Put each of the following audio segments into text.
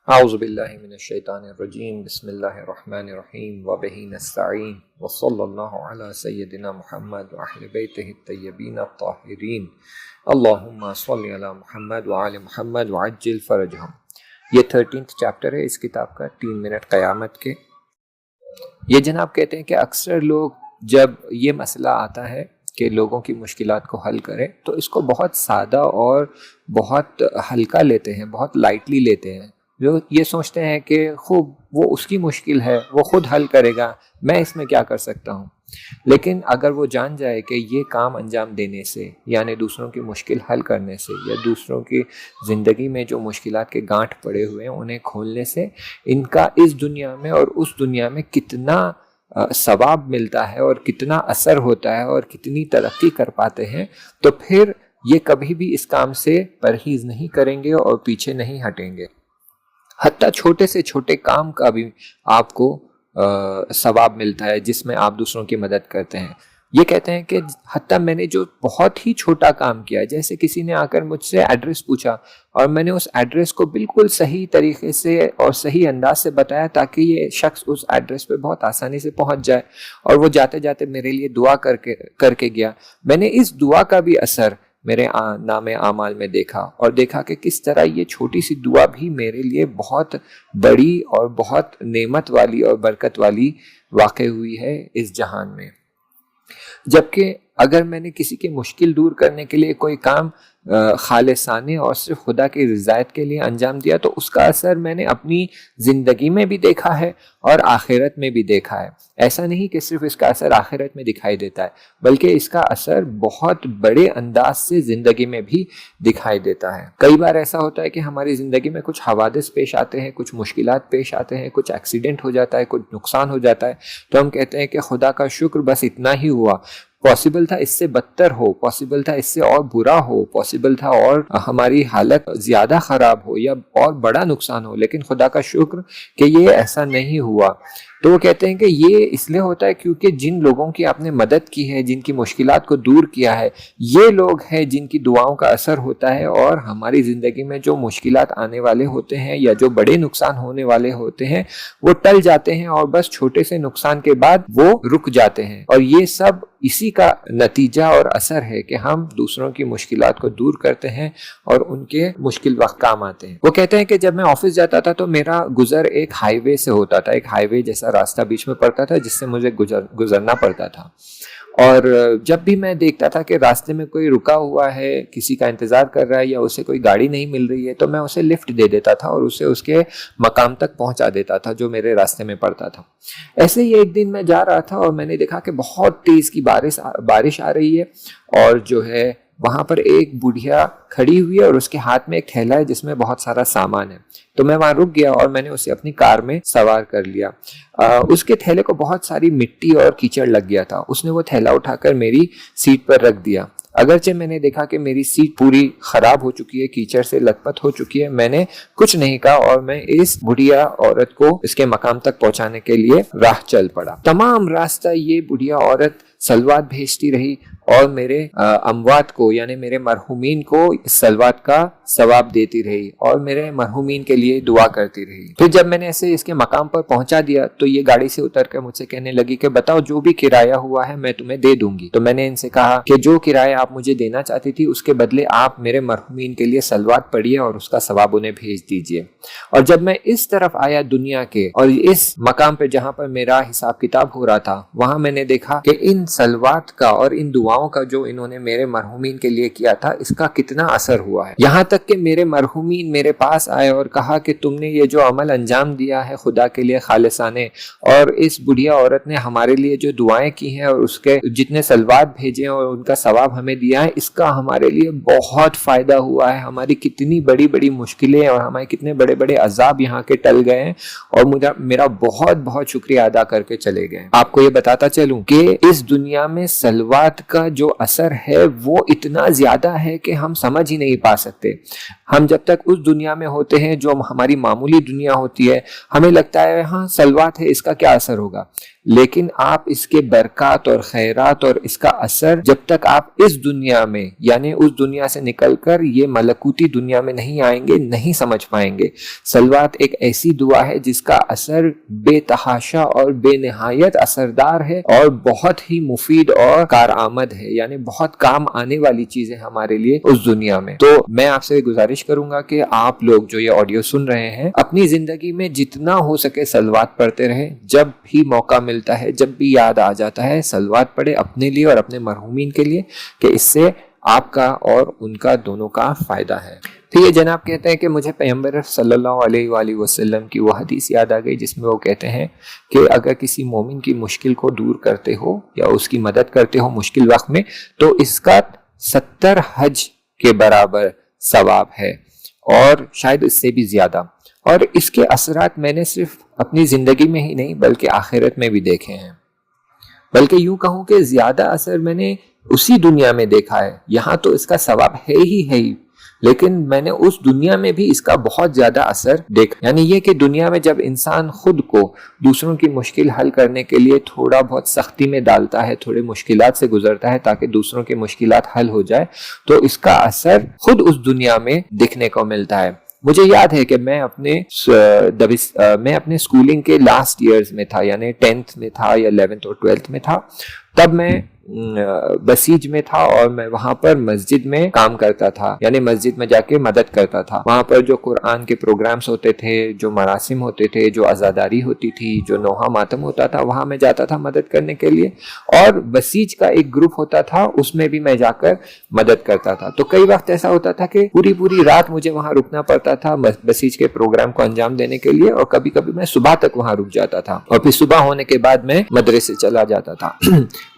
اعوذ باللہ من الشیطان الرجیم بسم اللہ الرحمن الرحیم وبہ نستعین وصلی اللہ علی سیدنا محمد وأہل بیتہ الطیبین الطاہرین اللہم صلی علی محمد وآل محمد وعجل فرجہم۔ یہ 13th چیپٹر ہے اس کتاب کا، 3 منٹ قیامت کے۔ یہ جناب کہتے ہیں کہ اکثر لوگ جب یہ مسئلہ آتا ہے کہ لوگوں کی مشکلات کو حل کریں تو اس کو بہت سادہ اور بہت ہلکا لیتے ہیں، بہت لائٹلی لیتے ہیں، جو یہ سوچتے ہیں کہ خوب وہ اس کی مشکل ہے، وہ خود حل کرے گا، میں اس میں کیا کر سکتا ہوں۔ لیکن اگر وہ جان جائے کہ یہ کام انجام دینے سے، یعنی دوسروں کی مشکل حل کرنے سے یا دوسروں کی زندگی میں جو مشکلات کے گانٹھ پڑے ہوئے ہیں انہیں کھولنے سے ان کا اس دنیا میں اور اس دنیا میں کتنا ثواب ملتا ہے اور کتنا اثر ہوتا ہے اور کتنی ترقی کر پاتے ہیں، تو پھر یہ کبھی بھی اس کام سے پرہیز نہیں کریں گے اور پیچھے نہیں ہٹیں گے۔ حتیٰ چھوٹے سے چھوٹے کام کا بھی آپ کو ثواب ملتا ہے جس میں آپ دوسروں کی مدد کرتے ہیں۔ یہ کہتے ہیں کہ حتیٰ میں نے جو بہت ہی چھوٹا کام کیا، جیسے کسی نے آ کر مجھ سے ایڈریس پوچھا اور میں نے اس ایڈریس کو بالکل صحیح طریقے سے اور صحیح انداز سے بتایا تاکہ یہ شخص اس ایڈریس پہ بہت آسانی سے پہنچ جائے، اور وہ جاتے جاتے میرے لیے دعا کر کے گیا، میں نے اس دعا کا بھی اثر میرے نام اعمال میں دیکھا، اور دیکھا کہ کس طرح یہ چھوٹی سی دعا بھی میرے لیے بہت بڑی اور بہت نعمت والی اور برکت والی واقع ہوئی ہے اس جہان میں۔ جبکہ اگر میں نے کسی کی مشکل دور کرنے کے لیے کوئی کام خالصانہ اور صرف خدا کی رضایت کے لیے انجام دیا تو اس کا اثر میں نے اپنی زندگی میں بھی دیکھا ہے اور آخرت میں بھی دیکھا ہے۔ ایسا نہیں کہ صرف اس کا اثر آخرت میں دکھائی دیتا ہے، بلکہ اس کا اثر بہت بڑے انداز سے زندگی میں بھی دکھائی دیتا ہے۔ کئی بار ایسا ہوتا ہے کہ ہماری زندگی میں کچھ حوادث پیش آتے ہیں، کچھ مشکلات پیش آتے ہیں، کچھ ایکسیڈنٹ ہو جاتا ہے، کچھ نقصان ہو جاتا ہے، تو ہم کہتے ہیں کہ خدا کا شکر بس اتنا ہی ہوا، پاسبل تھا اس سے بدتر ہو، پاسبل تھا اس سے اور برا ہو، پاسبل تھا اور ہماری حالت زیادہ خراب ہو یا اور بڑا نقصان ہو، لیکن خدا کا شکر کہ یہ ایسا نہیں ہوا۔ تو وہ کہتے ہیں کہ یہ اس لیے ہوتا ہے کیونکہ جن لوگوں کی آپ نے مدد کی ہے، جن کی مشکلات کو دور کیا ہے، یہ لوگ ہیں جن کی دعاؤں کا اثر ہوتا ہے، اور ہماری زندگی میں جو مشکلات آنے والے ہوتے ہیں یا جو بڑے نقصان ہونے والے ہوتے ہیں وہ ٹل جاتے ہیں، اور بس چھوٹے سے نقصان کے بعد وہ رک جاتے ہیں۔ اور یہ سب اسی کا نتیجہ اور اثر ہے کہ ہم دوسروں کی مشکلات کو دور کرتے ہیں اور ان کے مشکل وقت کام آتے ہیں۔ وہ کہتے ہیں کہ جب میں آفس جاتا تھا تو میرا گزر ایک ہائی وے سے ہوتا تھا، ایک ہائی وے جیسا راستہ بیچ میں پڑتا تھا جس سے مجھے گزرنا پڑتا تھا، اور جب بھی میں دیکھتا تھا کہ راستے میں کوئی رکا ہوا ہے، کسی کا انتظار کر رہا ہے یا اسے کوئی گاڑی نہیں مل رہی ہے، تو میں اسے لفٹ دے دیتا تھا اور اسے اس کے مقام تک پہنچا دیتا تھا جو میرے راستے میں پڑتا تھا۔ ایسے ہی ایک دن میں جا رہا تھا اور میں نے دیکھا کہ بہت تیز کی بارش آ رہی ہے، اور جو ہے وہاں پر ایک بڑھیا کھڑی ہوئی ہے اور اس کے ہاتھ میں ایک تھیلا ہے جس میں بہت سارا سامان ہے۔ تو میں وہاں رک گیا اور میں نے اسے اپنی کار میں سوار کر لیا۔ اس کے تھیلے کو بہت ساری مٹی اور کیچڑ لگ گیا تھا۔ اس نے وہ تھیلا اٹھا کر میری سیٹ پر رکھ دیا۔ اگرچہ میں نے دیکھا کہ میری سیٹ پوری خراب ہو چکی ہے، کیچڑ سے لت پت ہو چکی ہے، میں نے کچھ نہیں کہا اور میں اس بڑھیا عورت کو اس کے مقام تک پہنچانے کے لیے راہ چل پڑا۔ تمام راستہ یہ بڑھیا عورت سلوات بھیجتی رہی اور میرے اموات کو یعنی میرے مرحومین کو سلوات کا ثواب دیتی رہی اور میرے مرحومین کے لیے دعا کرتی رہی۔ پھر جب میں نے ایسے اس کے مقام پر پہنچا دیا تو یہ گاڑی سے اتر کر مجھ سے کہنے لگی کہ بتاؤ جو بھی کرایہ ہوا ہے میں تمہیں دے دوں گی۔ تو میں نے ان سے کہا کہ جو کرایہ آپ مجھے دینا چاہتی تھی اس کے بدلے آپ میرے مرحومین کے لیے سلوات پڑھیے اور اس کا ثواب انہیں بھیج دیجیے۔ اور جب میں اس طرف آیا دنیا کے اور اس مقام پہ جہاں پر میرا حساب کتاب ہو رہا تھا، وہاں میں نے دیکھا کہ ان سلوات کا اور ان دعاؤں کا جو انہوں نے میرے مرحومین کے لیے کیا تھا اس کا کتنا اثر ہوا ہے۔ یہاں تک کہ میرے مرحومین میرے پاس آئے اور کہا کہ تم نے یہ جو عمل انجام دیا ہے خدا کے لیے خالصانہ، اور اس بڑھیا عورت نے ہمارے لیے جو دعائیں کی ہیں اور اس کے جتنے سلوات بھیجے اور ان کا ثواب ہمیں دیا ہے، اس کا ہمارے لیے بہت فائدہ ہوا ہے۔ ہماری کتنی بڑی بڑی مشکلیں اور ہمارے کتنے بڑے بڑے عذاب یہاں کے ٹل گئے ہیں، اور میرا بہت بہت شکریہ ادا کر کے چلے گئے۔ آپ کو یہ بتاتا چلوں کہ اس دنیا میں سلوات کا جو اثر ہے وہ اتنا زیادہ ہے کہ ہم سمجھ ہی نہیں پا سکتے۔ ہم جب تک اس دنیا میں ہوتے ہیں جو ہماری معمولی دنیا ہوتی ہے، ہمیں لگتا ہے ہاں سلوات ہے، اس کا کیا اثر ہوگا، لیکن آپ اس کے برکات اور خیرات اور اس کا اثر جب تک آپ اس دنیا میں یعنی اس دنیا سے نکل کر یہ ملکوتی دنیا میں نہیں آئیں گے نہیں سمجھ پائیں گے۔ صلوات ایک ایسی دعا ہے جس کا اثر بے تحاشا اور بے نہایت اثردار ہے اور بہت ہی مفید اور کارآمد ہے، یعنی بہت کام آنے والی چیز ہے ہمارے لیے اس دنیا میں۔ تو میں آپ سے گزارش کروں گا کہ آپ لوگ جو یہ آڈیو سن رہے ہیں اپنی زندگی میں جتنا ہو سکے صلوات پڑھتے رہیں، جب بھی موقع ملتا ہے، جب بھی یاد آ جاتا ہے صلوات پڑھے اپنے لیے اور اپنے مرحومین کے لیے، کہ اس سے آپ کا اور ان کا دونوں کا فائدہ ہے۔ پھر یہ جناب کہتے ہیں کہ مجھے پیغمبر صلی اللہ علیہ وآلہ وسلم کی وہ حدیث یاد آ گئی جس میں وہ کہتے ہیں کہ اگر کسی مومن کی مشکل کو دور کرتے ہو یا اس کی مدد کرتے ہو مشکل وقت میں، تو اس کا 70 حج کے برابر ثواب ہے، اور شاید اس سے بھی زیادہ۔ اور اس کے اثرات میں نے صرف اپنی زندگی میں ہی نہیں بلکہ آخرت میں بھی دیکھے ہیں، بلکہ یوں کہوں کہ زیادہ اثر میں نے اسی دنیا میں دیکھا ہے۔ یہاں تو اس کا ثواب ہے ہی، لیکن میں نے اس دنیا میں بھی اس کا بہت زیادہ اثر دیکھا، یعنی یہ کہ دنیا میں جب انسان خود کو دوسروں کی مشکل حل کرنے کے لیے تھوڑا بہت سختی میں ڈالتا ہے، تھوڑے مشکلات سے گزرتا ہے تاکہ دوسروں کی مشکلات حل ہو جائے، تو اس کا اثر خود اس دنیا میں دکھنے کو ملتا ہے۔ مجھے یاد ہے کہ میں اپنے اسکولنگ کے لاسٹ ایئرز میں تھا، یعنی 10th میں تھا یا 11th اور 12th میں تھا، تب میں بسیج میں تھا اور میں وہاں پر مسجد میں کام کرتا تھا، یعنی مسجد میں جا کے مدد کرتا تھا۔ وہاں پر جو قرآن کے پروگرامز ہوتے تھے، جو مراسم ہوتے تھے، جو عزاداری ہوتی تھی، جو نوحہ ماتم ہوتا تھا، وہاں میں جاتا تھا مدد کرنے کے لیے، اور بسیج کا ایک گروپ ہوتا تھا اس میں بھی میں جا کر مدد کرتا تھا۔ تو کئی وقت ایسا ہوتا تھا کہ پوری رات مجھے وہاں رکنا پڑتا تھا بسیج کے پروگرام کو انجام دینے کے لیے، اور کبھی کبھی میں صبح تک وہاں رک جاتا تھا، اور پھر صبح ہونے کے بعد میں مدرسے چلا جاتا تھا۔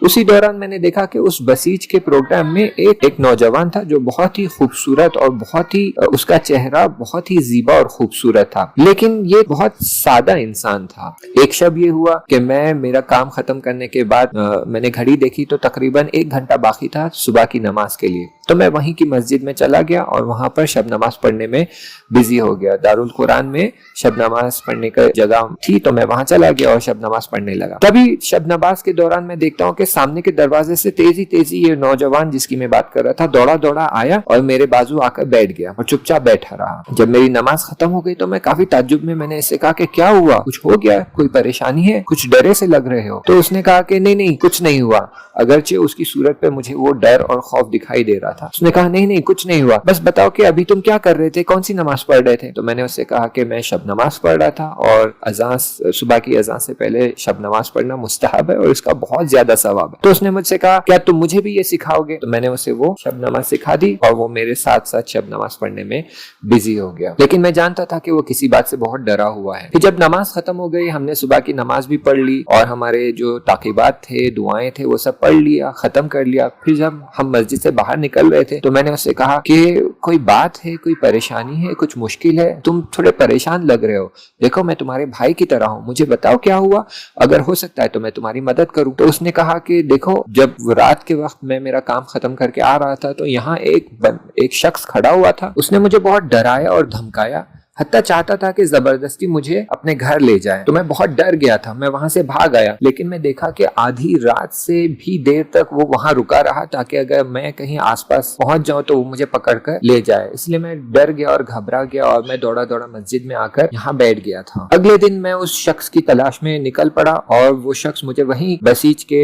اسی دوران میں نے دیکھا کہ اس بسیج کے پروگرام میں ایک نوجوان تھا جو بہت ہی خوبصورت اور بہت ہی اس کا چہرہ بہت ہی زیبا اور خوبصورت تھا، لیکن یہ بہت سادہ انسان تھا۔ ایک شب یہ ہوا کہ میرا کام ختم کرنے کے بعد میں نے گھڑی دیکھی تو تقریباً 1 گھنٹہ باقی تھا صبح کی نماز کے لیے، تو میں وہیں کی مسجد میں چلا گیا اور وہاں پر شب نماز پڑھنے میں بزی ہو گیا۔ دارالقرآن میں شب نماز پڑھنے کا جگہ تھی تو میں وہاں چلا گیا اور شب نماز پڑھنے لگا۔ تبھی شب نماز کے دوران میں دیکھتا ہوں کہ سامنے کے دروازے سے تیزی یہ نوجوان جس کی میں بات کر رہا تھا دوڑا آیا اور میرے بازو آ کر بیٹھ گیا اور چپ چاپ بیٹھا رہا۔ جب میری نماز ختم ہو گئی تو میں کافی تعجب میں نے اس سے کہا کہ کیا ہوا، کچھ ہو گیا، کوئی پریشانی ہے، کچھ ڈرے سے لگ رہے ہو؟ تو اس نے کہا کہ نہیں کچھ نہیں ہوا، اگرچہ اس کی صورت پہ مجھے وہ ڈر اور خوف دکھائی دے رہا تھا۔ اس نے کہا نہیں کچھ نہیں ہوا، بس بتاؤ کہ ابھی تم کیا کر رہے تھے، کون سی نماز پڑھ رہے تھے؟ تو میں نے اس سے کہا کہ میں شب نماز پڑھ رہا تھا، اور صبح کی اذان سے پہلے شب نماز پڑھنا مستحب ہے اور اس کا بہت زیادہ ثواب ہے۔ تو اس نے مجھ سے کہا کیا تم مجھے بھی یہ سکھاؤ گے؟ تو میں نے اسے وہ شب نماز سکھا دی اور وہ میرے ساتھ شب نماز پڑھنے میں بزی ہو گیا، لیکن میں جانتا تھا کہ وہ کسی بات سے بہت ڈرا ہوا ہے۔ پھر جب نماز ختم ہو گئی، ہم نے صبح کی نماز بھی پڑھ لی اور ہمارے جو تعقیبات تھے، دعائیں تھے، وہ سب پڑھ لیا، ختم کر لیا۔ پھر جب ہم مسجد سے باہر نکل رہے تھے تو میں نے اس سے کہا کہ کوئی بات ہے، کوئی پریشانی ہے، کچھ مشکل ہے، تم تھوڑے پریشان لگ رہے ہو، دیکھو میں تمہارے بھائی کی طرح ہوں، مجھے بتاؤ کیا ہوا، اگر ہو سکتا ہے تو میں تمہاری مدد کروں۔ تو اس نے کہا کہ دیکھو جب رات کے وقت میں میرا کام ختم کر کے آ رہا تھا تو یہاں ایک شخص کھڑا ہوا تھا، اس نے مجھے بہت ڈرایا اور دھمکایا، حتیٰ چاہتا تھا کہ زبردستی مجھے اپنے گھر لے جائے۔ تو میں بہت ڈر گیا تھا، میں وہاں سے بھاگ آیا، لیکن میں دیکھا کہ آدھی رات سے بھی دیر تک وہ وہاں رکا رہا تاکہ اگر میں کہیں آس پاس پہنچ جاؤں تو وہ مجھے پکڑ کر لے جائے۔ اس لیے میں ڈر گیا اور گھبرا گیا اور میں دوڑا مسجد میں آ کر یہاں بیٹھ گیا تھا۔ اگلے دن میں اس شخص کی تلاش میں نکل پڑا اور وہ شخص مجھے وہیں بسیج کے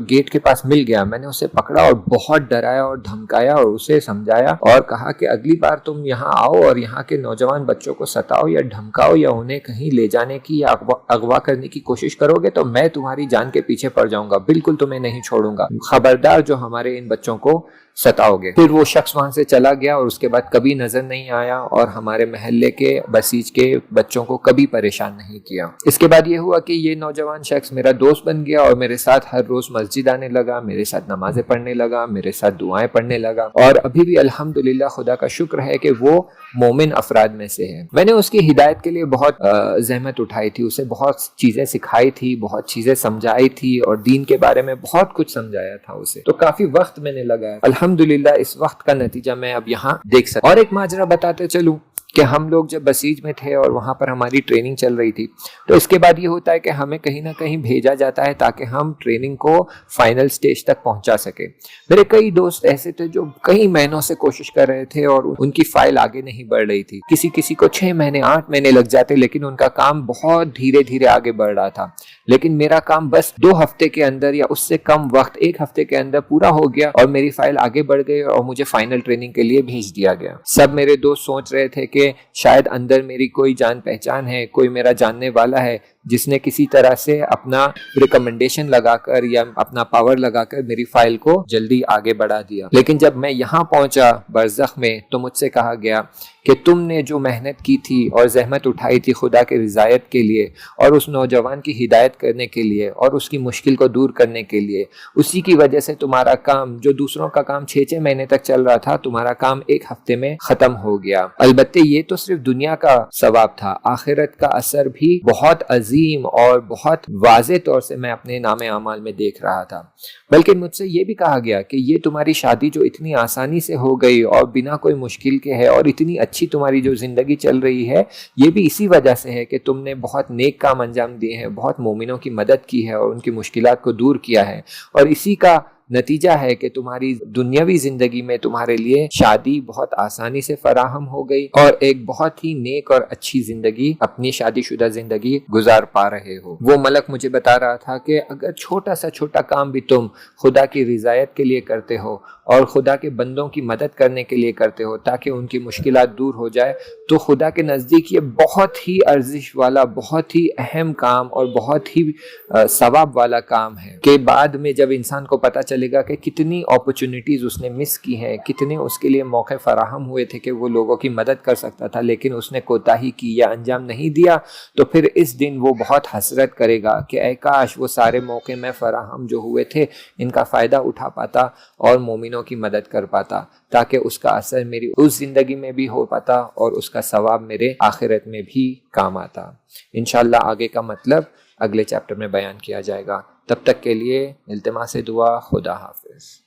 گیٹ کے پاس مل گیا۔ میں نے اسے پکڑا اور بہت ڈرایا اور دھمکایا اور اسے سمجھایا اور کہا کہ اگلی بار تم یہاں آؤ اور یہاں کے نوجوان بچوں کو ستاؤ یا دھمکاؤ یا انہیں کہیں لے جانے کی یا اغوا کرنے کی کوشش کرو گے تو میں تمہاری جان کے پیچھے پڑ جاؤں گا، بالکل تمہیں نہیں چھوڑوں گا، خبردار جو ہمارے ان بچوں کو ستاؤ گے۔ پھر وہ شخص وہاں سے چلا گیا اور اس کے بعد کبھی نظر نہیں آیا اور ہمارے محلے کے بسیج کے بچوں کو کبھی پریشان نہیں کیا۔ اس کے بعد یہ ہوا کہ یہ نوجوان شخص میرا دوست بن گیا اور میرے ساتھ ہر روز مسجد آنے لگا، میرے ساتھ نمازیں پڑھنے لگا، میرے ساتھ دعائیں پڑھنے لگا، اور ابھی بھی الحمدللہ خدا کا شکر ہے کہ وہ مومن افراد میں سے ہے۔ میں نے اس کی ہدایت کے لیے بہت زحمت اٹھائی تھی، اسے بہت چیزیں سکھائی تھی، بہت چیزیں سمجھائی تھی اور دین کے بارے میں بہت کچھ سمجھایا تھا اسے، تو کافی وقت میں نے لگایا۔ الحمدللہ اس وقت کا نتیجہ میں اب یہاں دیکھ سکتا۔ اور ایک ماجرا بتاتے چلوں کہ ہم لوگ جب بسیج میں تھے اور وہاں پر ہماری ٹریننگ چل رہی تھی تو اس کے بعد یہ ہوتا ہے کہ ہمیں کہیں نہ کہیں بھیجا جاتا ہے تاکہ ہم ٹریننگ کو فائنل سٹیج تک پہنچا سکے. میرے کئی دوست ایسے تھے جو کئی مہینوں سے کوشش کر رہے تھے اور ان کی فائل آگے نہیں بڑھ رہی تھی. کسی کو 6 مہینے 8 مہینے لگ جاتے لیکن ان کا کام بہت دھیرے دھیرے آگے بڑھ رہا تھا. لیکن میرا کام بس 2 ہفتے کے اندر یا اس سے کم وقت 1 ہفتے کے اندر پورا ہو گیا اور میری فائل آگے بڑھ گئی اور مجھے فائنل ٹریننگ کے لیے بھیج دیا گیا. سب میرے دوست سوچ رہے تھے کہ شاید اندر میری کوئی جان پہچان ہے, کوئی میرا جاننے والا ہے جس نے کسی طرح سے اپنا ریکمنڈیشن لگا کر یا اپنا پاور لگا کر میری فائل کو جلدی آگے بڑھا دیا. لیکن جب میں یہاں پہنچا برزخ میں تو مجھ سے کہا گیا کہ تم نے جو محنت کی تھی اور زحمت اٹھائی تھی خدا کے رضایت کے لیے اور اس نوجوان کی ہدایت کرنے کے لیے اور اس کی مشکل کو دور کرنے کے لیے, اسی کی وجہ سے تمہارا کام جو دوسروں کا کام 6 مہینے تک چل رہا تھا تمہارا کام 1 ہفتے میں ختم ہو گیا. البتہ یہ تو صرف دنیا کا ثواب تھا, آخرت کا اثر بھی بہت عظیم اور بہت واضح طور سے میں اپنے نام اعمال میں دیکھ رہا تھا. بلکہ مجھ سے یہ بھی کہا گیا کہ یہ تمہاری شادی جو اتنی آسانی سے ہو گئی اور بنا کوئی مشکل کے ہے اور اتنی اچھی تمہاری جو زندگی چل رہی ہے یہ بھی اسی وجہ سے ہے کہ تم نے بہت نیک کام انجام دیے ہیں, بہت مومنوں کی مدد کی ہے اور ان کی مشکلات کو دور کیا ہے, اور اسی کا نتیجہ ہے کہ تمہاری دنیاوی زندگی میں تمہارے لیے شادی بہت آسانی سے فراہم ہو گئی اور ایک بہت ہی نیک اور اچھی زندگی, اپنی شادی شدہ زندگی گزار پا رہے ہو. وہ ملک مجھے بتا رہا تھا کہ اگر چھوٹا سا چھوٹا کام بھی تم خدا کی رضایت کے لیے کرتے ہو اور خدا کے بندوں کی مدد کرنے کے لیے کرتے ہو تاکہ ان کی مشکلات دور ہو جائے, تو خدا کے نزدیک یہ بہت ہی ارزش والا, بہت ہی اہم کام اور بہت ہی ثواب والا کام ہے. کہ بعد میں جب انسان کو پتہ چلے گا کہ کتنی اپرچونٹیز اس نے مس کی ہیں, کتنے اس کے لیے موقع فراہم ہوئے تھے کہ وہ لوگوں کی مدد کر سکتا تھا لیکن اس نے کوتاہی کی یا انجام نہیں دیا, تو پھر اس دن وہ بہت حسرت کرے گا کہ اے کاش وہ سارے موقع میں فراہم جو ہوئے تھے ان کا فائدہ اٹھا پاتا اور مومنوں کی مدد کر پاتا, تاکہ اس کا اثر میری اس زندگی میں بھی ہو پاتا اور اس کا ثواب میرے آخرت میں بھی کام آتا. انشاءاللہ آگے کا مطلب اگلے چیپٹر میں بیان کیا جائے گا. تب تک کے لیے التماس دعا. خدا حافظ.